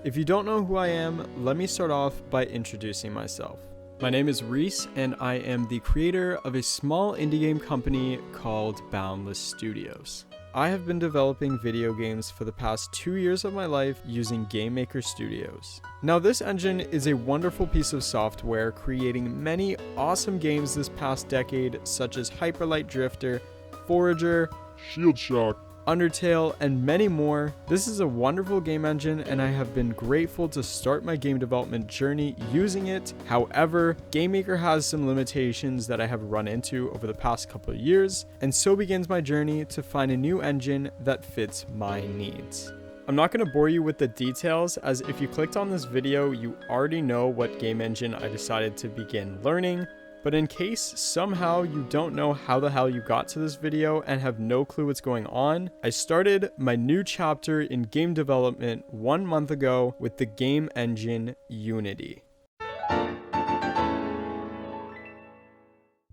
If you don't know who I am, let me start off by introducing myself. My name is Reece, and I am the creator of a small indie game company called Boundless Studios. I have been developing video games for the past 2 years of my life using Game Maker Studios. Now, this engine is a wonderful piece of software creating many awesome games this past decade, such as Hyper Light Drifter, Forager, Shield Shock, Undertale, and many more. This is a wonderful game engine, and I have been grateful to start my game development journey using it. However, Game Maker has some limitations that I have run into over the past couple of years, and so begins my journey to find a new engine that fits my needs. I'm not going to bore you with the details, as if you clicked on this video, you already know what game engine I decided to begin learning. But in case somehow you don't know how the hell you got to this video and have no clue what's going on, I started my new chapter in game development 1 month ago with the game engine Unity.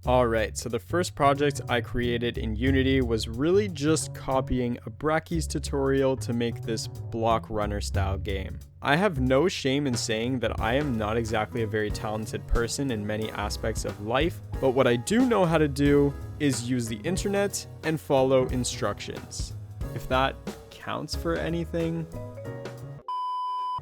Alright, so the first project I created in Unity was really just copying a Brachy's tutorial to make this block runner style game. I have no shame in saying that I am not exactly a very talented person in many aspects of life, but what I do know how to do is use the internet and follow instructions. If that counts for anything.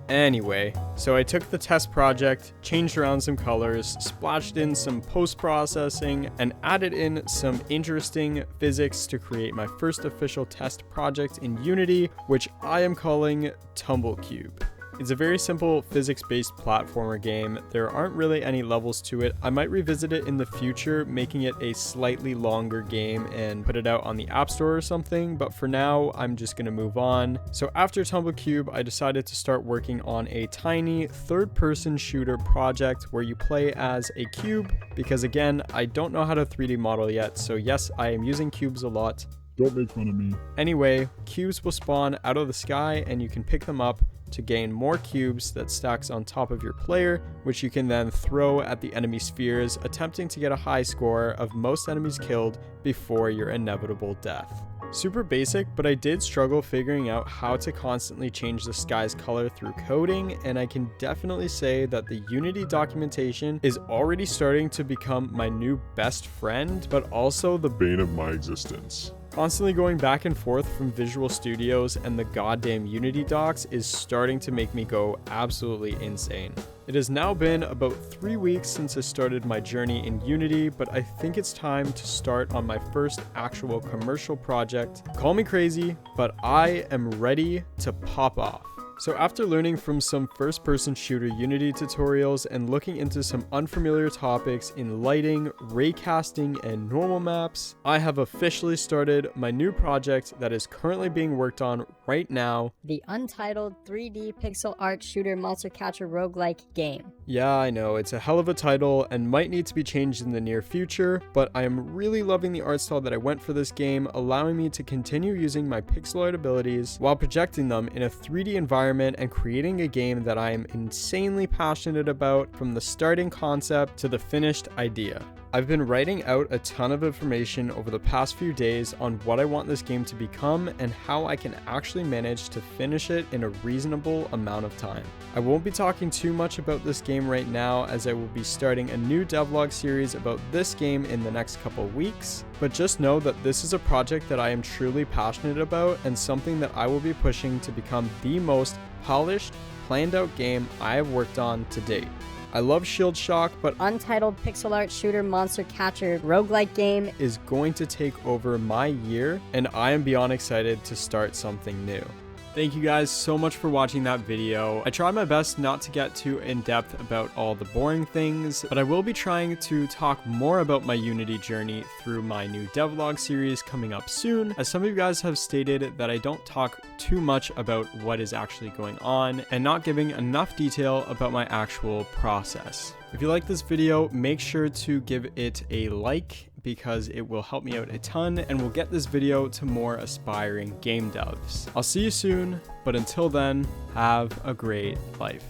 Anyway, so I took the test project, changed around some colors, splashed in some post-processing, and added in some interesting physics to create my first official test project in Unity, which I am calling Tumblecube. It's a very simple physics-based platformer game. There aren't really any levels to it. I might revisit it in the future, making it a slightly longer game and put it out on the App Store or something, but for now, I'm just gonna move on. So after Tumblecube, I decided to start working on a tiny third-person shooter project where you play as a cube, because again, I don't know how to 3D model yet, so yes, I am using cubes a lot. don't make fun of me. Anyway, cubes will spawn out of the sky and you can pick them up to gain more cubes that stacks on top of your player, which you can then throw at the enemy spheres, attempting to get a high score of most enemies killed before your inevitable death. Super basic, but I did struggle figuring out how to constantly change the sky's color through coding, and I can definitely say that the Unity documentation is already starting to become my new best friend, but also the Bane of my existence. Constantly going back and forth from Visual Studios and the goddamn Unity docs is starting to make me go absolutely insane. It has now been about 3 weeks since I started my journey in Unity, but I think it's time to start on my first actual commercial project. Call me crazy, but I am ready to pop off. So after learning from some first-person shooter Unity tutorials and looking into some unfamiliar topics in lighting, raycasting, and normal maps, I have officially started my new project that is currently being worked on right now. The untitled 3D pixel art shooter monster catcher roguelike game. Yeah, I know, it's a hell of a title and might need to be changed in the near future, but I am really loving the art style that I went for this game, allowing me to continue using my pixel art abilities while projecting them in a 3D environment and creating a game that I am insanely passionate about from the starting concept to the finished idea. I've been writing out a ton of information over the past few days on what I want this game to become and how I can actually manage to finish it in a reasonable amount of time. I won't be talking too much about this game right now, as I will be starting a new devlog series about this game in the next couple weeks, but just know that this is a project that I am truly passionate about and something that I will be pushing to become the most polished, planned out game I have worked on to date. I love Shield Shock, but Untitled pixel art shooter monster catcher roguelike game is going to take over my year, and I am beyond excited to start something new. Thank you guys so much for watching that video. I tried my best not to get too in-depth about all the boring things, but I will be trying to talk more about my Unity journey through my new devlog series coming up soon, as some of you guys have stated that I don't talk too much about what is actually going on and not giving enough detail about my actual process. If you like this video, make sure to give it a like, because it will help me out a ton and will get this video to more aspiring game devs. I'll see you soon, but until then, have a great life.